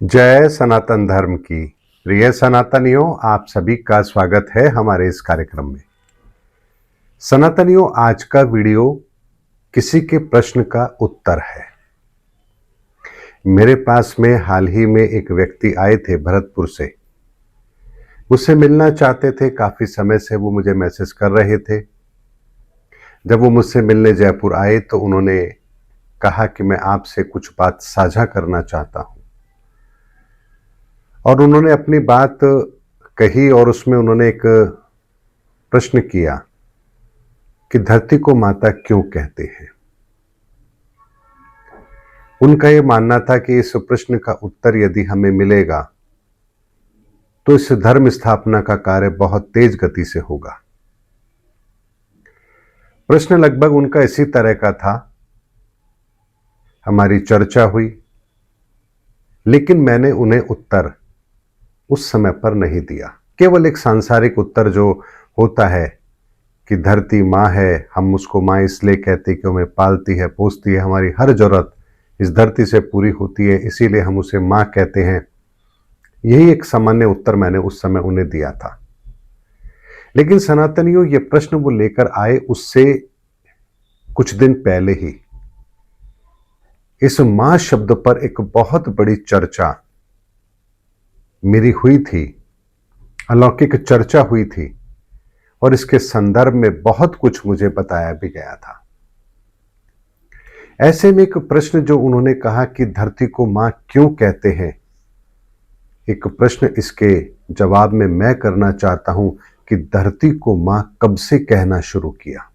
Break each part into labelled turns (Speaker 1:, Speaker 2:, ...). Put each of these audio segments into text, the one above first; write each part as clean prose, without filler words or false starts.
Speaker 1: जय सनातन धर्म की। प्रिय सनातनियों, आप सभी का स्वागत है हमारे इस कार्यक्रम में। सनातनियों, आज का वीडियो किसी के प्रश्न का उत्तर है। मेरे पास में हाल ही में एक व्यक्ति आए थे भरतपुर से। मुझसे मिलना चाहते थे, काफी समय से वो मुझे मैसेज कर रहे थे। जब वो मुझसे मिलने जयपुर आए तो उन्होंने कहा कि मैं आपसे कुछ बात साझा करना चाहता हूं, और उन्होंने अपनी बात कही और उसमें उन्होंने एक प्रश्न किया कि धरती को माता क्यों कहते हैं। उनका यह मानना था कि इस प्रश्न का उत्तर यदि हमें मिलेगा तो इस धर्म स्थापना का कार्य बहुत तेज गति से होगा। प्रश्न लगभग उनका इसी तरह का था। हमारी चर्चा हुई, लेकिन मैंने उन्हें उत्तर उस समय पर नहीं दिया। केवल एक सांसारिक उत्तर जो होता है कि धरती माँ है, हम उसको माँ इसलिए कहते कि हमें पालती है, पोसती है, हमारी हर जरूरत इस धरती से पूरी होती है, इसीलिए हम उसे माँ कहते हैं। यही एक सामान्य उत्तर मैंने उस समय उन्हें दिया था। लेकिन सनातनियों, ये प्रश्न वो लेकर आए उससे कुछ दिन पहले ही इस मां शब्द पर एक बहुत बड़ी चर्चा मेरी हुई थी, अलौकिक चर्चा हुई थी, और इसके संदर्भ में बहुत कुछ मुझे बताया भी गया था। ऐसे में एक प्रश्न जो उन्होंने कहा कि धरती को मां क्यों कहते हैं, एक प्रश्न इसके जवाब में मैं करना चाहता हूं कि धरती को मां कब से कहना शुरू किया।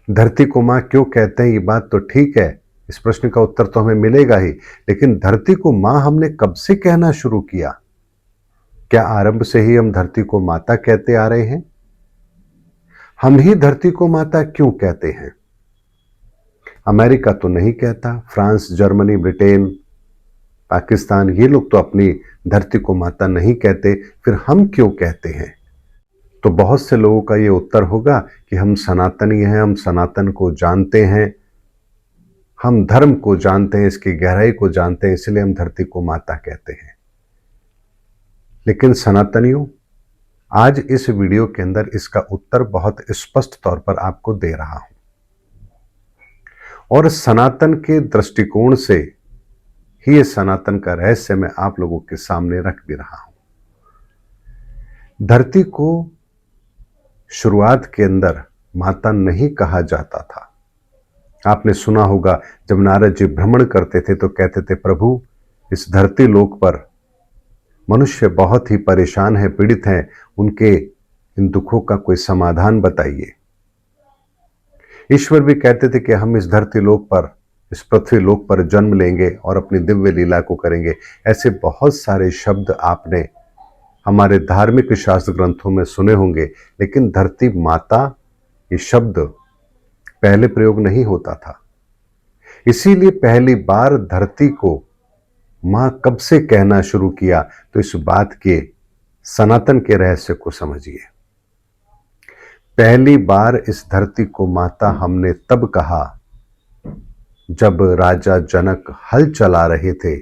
Speaker 1: धरती को मां क्यों कहते हैं, ये बात तो ठीक है, इस प्रश्न का उत्तर तो हमें मिलेगा ही, लेकिन धरती को मां हमने कब से कहना शुरू किया? क्या आरंभ से ही हम धरती को माता कहते आ रहे हैं? हम ही धरती को माता क्यों कहते हैं? अमेरिका तो नहीं कहता, फ्रांस, जर्मनी, ब्रिटेन, पाकिस्तान, ये लोग तो अपनी धरती को माता नहीं कहते, फिर हम क्यों कहते हैं? तो बहुत से लोगों का ये उत्तर होगा कि हम सनातनी हैं, हम सनातन को जानते हैं, हम धर्म को जानते हैं, इसकी गहराई को जानते हैं, इसलिए हम धरती को माता कहते हैं। लेकिन सनातनियों, आज इस वीडियो के अंदर इसका उत्तर बहुत स्पष्ट तौर पर आपको दे रहा हूं, और सनातन के दृष्टिकोण से ही ये सनातन का रहस्य मैं आप लोगों के सामने रख भी रहा हूं। धरती को शुरुआत के अंदर माता नहीं कहा जाता था। आपने सुना होगा, जब नारद जी भ्रमण करते थे तो कहते थे, प्रभु इस धरती लोक पर मनुष्य बहुत ही परेशान है, पीड़ित हैं, उनके इन दुखों का कोई समाधान बताइए। ईश्वर भी कहते थे कि हम इस धरती लोक पर, इस पृथ्वी लोक पर जन्म लेंगे और अपनी दिव्य लीला को करेंगे। ऐसे बहुत सारे शब्द आपने हमारे धार्मिक शास्त्र ग्रंथों में सुने होंगे, लेकिन धरती माता ये शब्द पहले प्रयोग नहीं होता था। इसीलिए पहली बार धरती को मां कब से कहना शुरू किया, तो इस बात के सनातन के रहस्य को समझिए। पहली बार इस धरती को माता हमने तब कहा जब राजा जनक हल चला रहे थे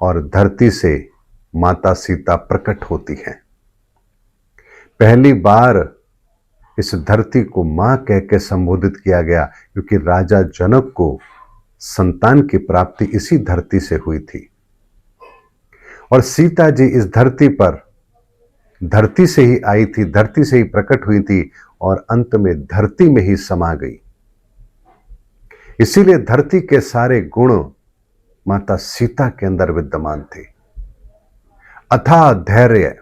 Speaker 1: और धरती से माता सीता प्रकट होती हैं। पहली बार इस धरती को मां कह के संबोधित किया गया, क्योंकि राजा जनक को संतान की प्राप्ति इसी धरती से हुई थी, और सीता जी इस धरती पर धरती से ही आई थी, धरती से ही प्रकट हुई थी, और अंत में धरती में ही समा गई। इसीलिए धरती के सारे गुण माता सीता के अंदर विद्यमान थे। अथाह धैर्य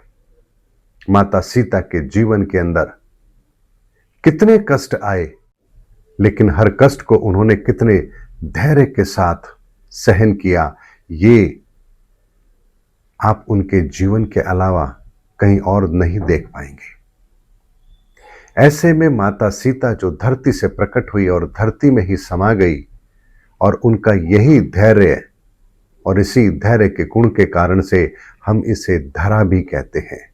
Speaker 1: माता सीता के जीवन के अंदर, कितने कष्ट आए, लेकिन हर कष्ट को उन्होंने कितने धैर्य के साथ सहन किया, ये आप उनके जीवन के अलावा कहीं और नहीं देख पाएंगे। ऐसे में माता सीता जो धरती से प्रकट हुई और धरती में ही समा गई, और उनका यही धैर्य और इसी धैर्य के गुण के कारण से हम इसे धरा भी कहते हैं,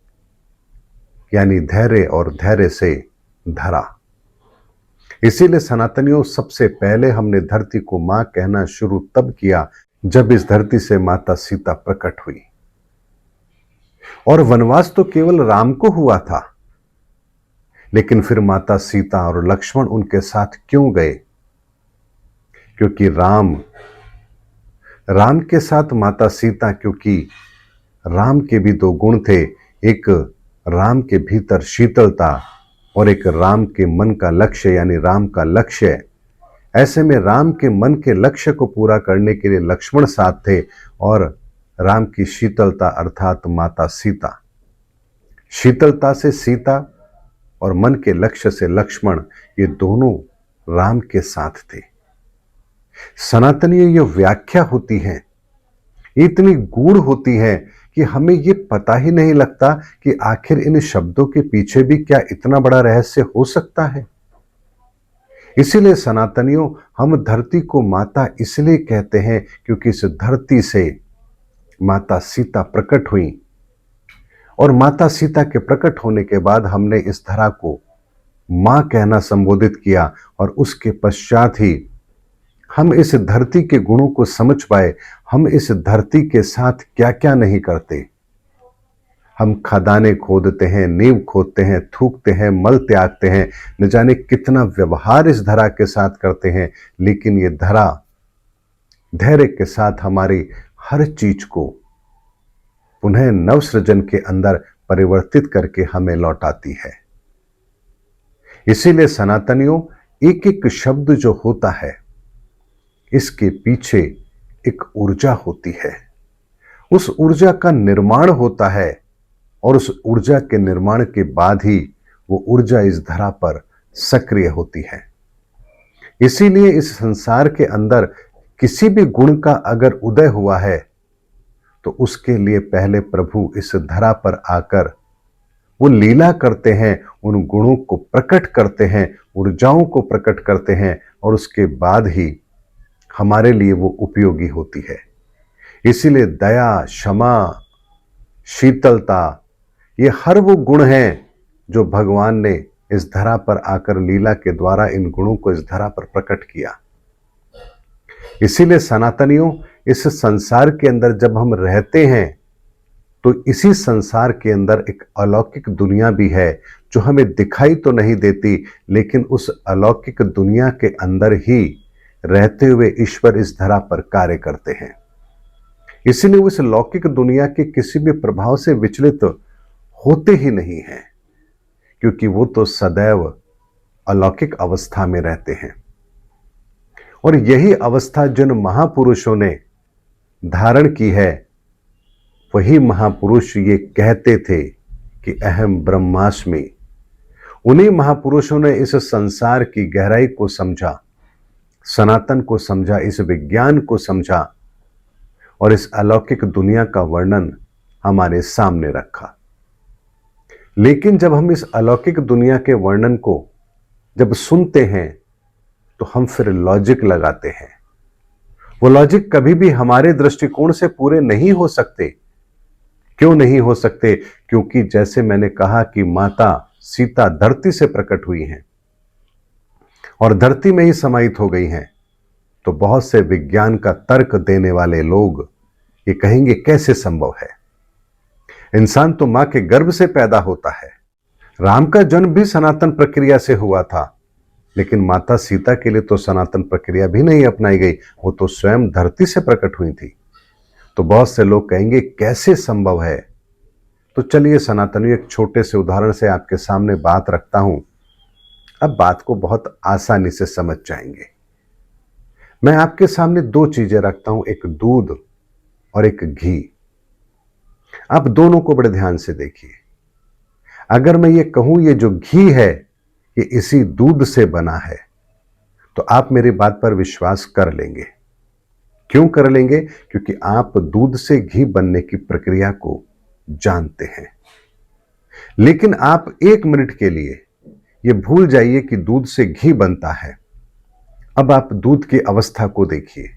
Speaker 1: यानी धैर्य और धैर्य से धरा। इसीलिए सनातनियों, सबसे पहले हमने धरती को मां कहना शुरू तब किया जब इस धरती से माता सीता प्रकट हुई। और वनवास तो केवल राम को हुआ था, लेकिन फिर माता सीता और लक्ष्मण उनके साथ क्यों गए? क्योंकि राम के साथ माता सीता, क्योंकि राम के भी दो गुण थे, एक राम के भीतर शीतलता और एक राम के मन का लक्ष्य यानी राम का लक्ष्य। ऐसे में राम के मन के लक्ष्य को पूरा करने के लिए लक्ष्मण साथ थे और राम की शीतलता अर्थात माता सीता, शीतलता से सीता और मन के लक्ष्य से लक्ष्मण, ये दोनों राम के साथ थे। सनातनीय ये व्याख्या होती है, इतनी गूढ़ होती है कि हमें ये पता ही नहीं लगता कि आखिर इन शब्दों के पीछे भी क्या इतना बड़ा रहस्य हो सकता है। इसीलिए सनातनियों, हम धरती को माता इसलिए कहते हैं क्योंकि इस धरती से माता सीता प्रकट हुई और माता सीता के प्रकट होने के बाद हमने इस धरा को मां कहना संबोधित किया और उसके पश्चात ही हम इस धरती के गुणों को समझ पाए। हम इस धरती के साथ क्या क्या नहीं करते। हम खदानें खोदते हैं, नींव खोदते हैं, थूकते हैं, मल त्यागते हैं, न जाने कितना व्यवहार इस धरा के साथ करते हैं, लेकिन ये धरा धैर्य के साथ हमारी हर चीज को पुनः नवसृजन के अंदर परिवर्तित करके हमें लौटाती है। इसीलिए सनातनियों, एक एक शब्द जो होता है इसके पीछे एक ऊर्जा होती है, उस ऊर्जा का निर्माण होता है और उस ऊर्जा के निर्माण के बाद ही वो ऊर्जा इस धरा पर सक्रिय होती है। इसीलिए इस संसार के अंदर किसी भी गुण का अगर उदय हुआ है तो उसके लिए पहले प्रभु इस धरा पर आकर वो लीला करते हैं, उन गुणों को प्रकट करते हैं, ऊर्जाओं को प्रकट करते हैं और उसके बाद ही हमारे लिए वो उपयोगी होती है। इसीलिए दया, क्षमा, शीतलता, ये हर वो गुण हैं जो भगवान ने इस धरा पर आकर लीला के द्वारा इन गुणों को इस धरा पर प्रकट किया। इसीलिए सनातनियों, इस संसार के अंदर जब हम रहते हैं तो इसी संसार के अंदर एक अलौकिक दुनिया भी है जो हमें दिखाई तो नहीं देती, लेकिन उस अलौकिक दुनिया के अंदर ही रहते हुए ईश्वर इस धरा पर कार्य करते हैं। इसीलिए उस लौकिक दुनिया के किसी भी प्रभाव से विचलित होते ही नहीं हैं, क्योंकि वो तो सदैव अलौकिक अवस्था में रहते हैं। और यही अवस्था जिन महापुरुषों ने धारण की है, वही महापुरुष ये कहते थे कि अहम ब्रह्मास्मि। उन्हीं महापुरुषों ने इस संसार की गहराई को समझा, सनातन को समझा, इस विज्ञान को समझा और इस अलौकिक दुनिया का वर्णन हमारे सामने रखा। लेकिन जब हम इस अलौकिक दुनिया के वर्णन को जब सुनते हैं तो हम फिर लॉजिक लगाते हैं। वो लॉजिक कभी भी हमारे दृष्टिकोण से पूरे नहीं हो सकते। क्यों नहीं हो सकते? क्योंकि जैसे मैंने कहा कि माता सीता धरती से प्रकट हुई हैं और धरती में ही समाहित हो गई हैं, तो बहुत से विज्ञान का तर्क देने वाले लोग ये कहेंगे कैसे संभव है? इंसान तो मां के गर्भ से पैदा होता है। राम का जन्म भी सनातन प्रक्रिया से हुआ था, लेकिन माता सीता के लिए तो सनातन प्रक्रिया भी नहीं अपनाई गई, वो तो स्वयं धरती से प्रकट हुई थी। तो बहुत से लोग कहेंगे कैसे संभव है? तो चलिए सनातनी, एक छोटे से उदाहरण से आपके सामने बात रखता हूं। अब बात को बहुत आसानी से समझ जाएंगे। मैं आपके सामने दो चीजें रखता हूं, एक दूध और एक घी। आप दोनों को बड़े ध्यान से देखिए। अगर मैं ये कहूं ये जो घी है ये इसी दूध से बना है, तो आप मेरी बात पर विश्वास कर लेंगे। क्यों कर लेंगे? क्योंकि आप दूध से घी बनने की प्रक्रिया को जानते हैं। लेकिन आप एक मिनट के लिए ये भूल जाइए कि दूध से घी बनता है। अब आप दूध की अवस्था को देखिए।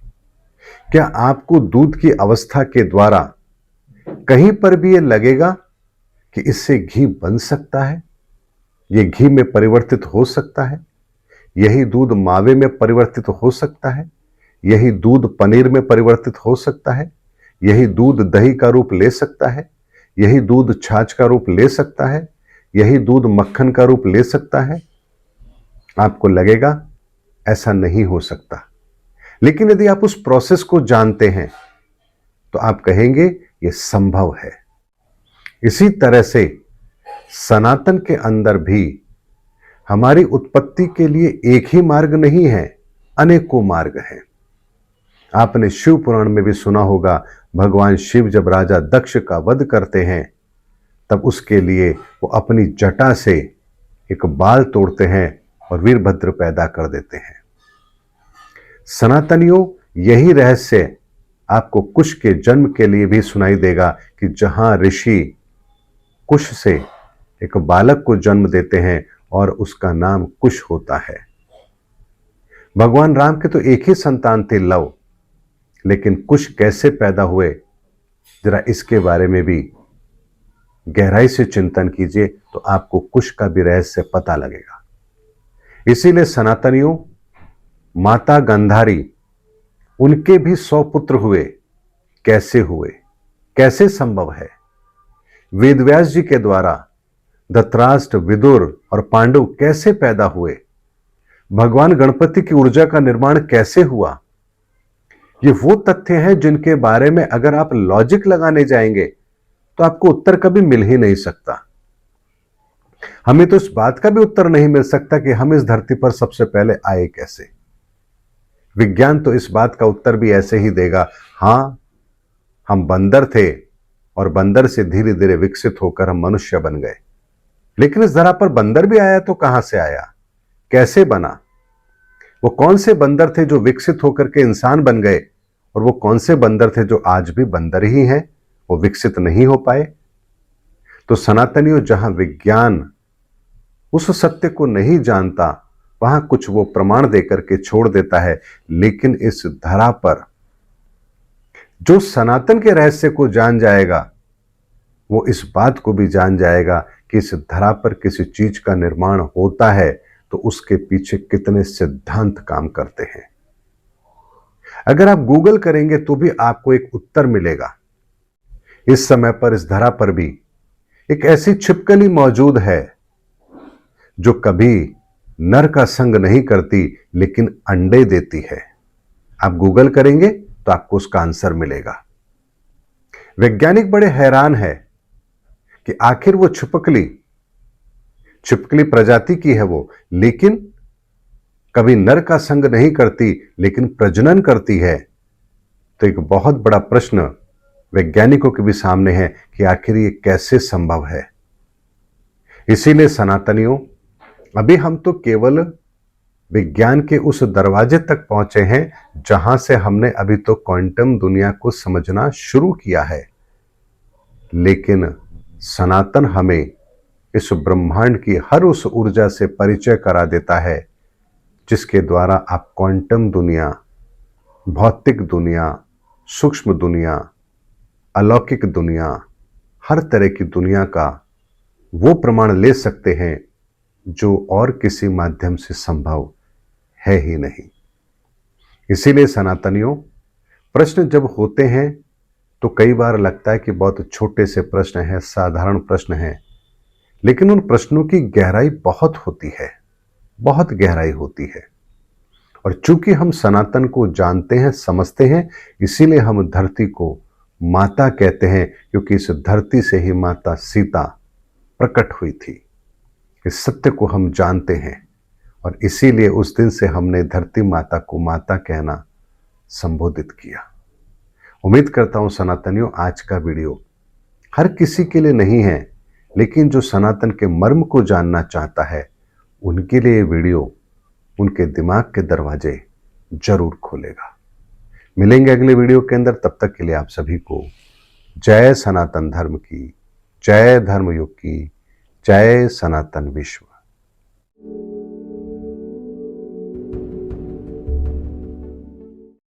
Speaker 1: क्या आपको दूध की अवस्था के द्वारा कहीं पर भी ये लगेगा कि इससे घी बन सकता है, ये घी में परिवर्तित हो सकता है, यही दूध मावे में परिवर्तित हो सकता है, यही दूध पनीर में परिवर्तित हो सकता है, यही दूध दही का रूप ले सकता है, यही दूध छाछ का रूप ले सकता है, यही दूध मक्खन का रूप ले सकता है। आपको लगेगा ऐसा नहीं हो सकता, लेकिन यदि आप उस प्रोसेस को जानते हैं तो आप कहेंगे यह संभव है। इसी तरह से सनातन के अंदर भी हमारी उत्पत्ति के लिए एक ही मार्ग नहीं है, अनेकों मार्ग हैं। आपने शिव पुराण में भी सुना होगा, भगवान शिव जब राजा दक्ष का वध करते हैं तब उसके लिए वो अपनी जटा से एक बाल तोड़ते हैं और वीरभद्र पैदा कर देते हैं। सनातनियों, यही रहस्य आपको कुश के जन्म के लिए भी सुनाई देगा कि जहां ऋषि कुश से एक बालक को जन्म देते हैं और उसका नाम कुश होता है। भगवान राम के तो एक ही संतान थे, लव, लेकिन कुश कैसे पैदा हुए, जरा इसके बारे में भी गहराई से चिंतन कीजिए तो आपको कुश का भी रहस्य पता लगेगा। इसीलिए सनातनियों, माता गांधारी, उनके भी 100 पुत्र हुए। कैसे हुए, कैसे संभव है? वेदव्यास जी के द्वारा धृतराष्ट्र, विदुर और पांडु कैसे पैदा हुए? भगवान गणपति की ऊर्जा का निर्माण कैसे हुआ? ये वो तथ्य हैं जिनके बारे में अगर आप लॉजिक लगाने जाएंगे तो आपको उत्तर कभी मिल ही नहीं सकता। हमें तो इस बात का भी उत्तर नहीं मिल सकता कि हम इस धरती पर सबसे पहले आए कैसे। विज्ञान तो इस बात का उत्तर भी ऐसे ही देगा, हां, हम बंदर थे और बंदर से धीरे धीरे विकसित होकर हम मनुष्य बन गए। लेकिन इस धरा पर बंदर भी आया तो कहां से आया, कैसे बना? वो कौन से बंदर थे जो विकसित होकर के इंसान बन गए, और वो कौन से बंदर थे जो आज भी बंदर ही हैं, वो विकसित नहीं हो पाए? तो सनातनियों, जहां विज्ञान उस सत्य को नहीं जानता वहां कुछ वो प्रमाण देकर के छोड़ देता है, लेकिन इस धरा पर जो सनातन के रहस्य को जान जाएगा वो इस बात को भी जान जाएगा कि इस धरा पर किसी चीज का निर्माण होता है तो उसके पीछे कितने सिद्धांत काम करते हैं। अगर आप गूगल करेंगे तो भी आपको एक उत्तर मिलेगा। इस समय पर इस धरा पर भी एक ऐसी छिपकली मौजूद है जो कभी नर का संग नहीं करती लेकिन अंडे देती है। आप गूगल करेंगे तो आपको उसका आंसर मिलेगा। वैज्ञानिक बड़े हैरान है कि आखिर वो छिपकली प्रजाति की है वो, लेकिन कभी नर का संग नहीं करती लेकिन प्रजनन करती है। तो एक बहुत बड़ा प्रश्न वैज्ञानिकों के भी सामने है कि आखिर ये कैसे संभव है। इसीलिए सनातनियों, अभी हम तो केवल विज्ञान के उस दरवाजे तक पहुंचे हैं जहां से हमने अभी तो क्वांटम दुनिया को समझना शुरू किया है, लेकिन सनातन हमें इस ब्रह्मांड की हर उस ऊर्जा से परिचय करा देता है जिसके द्वारा आप क्वांटम दुनिया, भौतिक दुनिया, सूक्ष्म दुनिया, अलौकिक दुनिया, हर तरह की दुनिया का वो प्रमाण ले सकते हैं जो और किसी माध्यम से संभव है ही नहीं। इसीलिए सनातनियों, प्रश्न जब होते हैं तो कई बार लगता है कि बहुत छोटे से प्रश्न हैं, साधारण प्रश्न हैं, लेकिन उन प्रश्नों की गहराई बहुत होती है, बहुत गहराई होती है। और चूंकि हम सनातन को जानते हैं, समझते हैं, इसीलिए हम धरती को माता कहते हैं, क्योंकि इस धरती से ही माता सीता प्रकट हुई थी। इस सत्य को हम जानते हैं और इसीलिए उस दिन से हमने धरती माता को माता कहना संबोधित किया। उम्मीद करता हूं सनातनियों, आज का वीडियो हर किसी के लिए नहीं है, लेकिन जो सनातन के मर्म को जानना चाहता है उनके लिए वीडियो उनके दिमाग के दरवाजे जरूर खोलेगा। मिलेंगे अगले वीडियो के अंदर, तब तक के लिए आप सभी को जय सनातन धर्म की, जय धर्मयुग की, जय सनातन विश्व।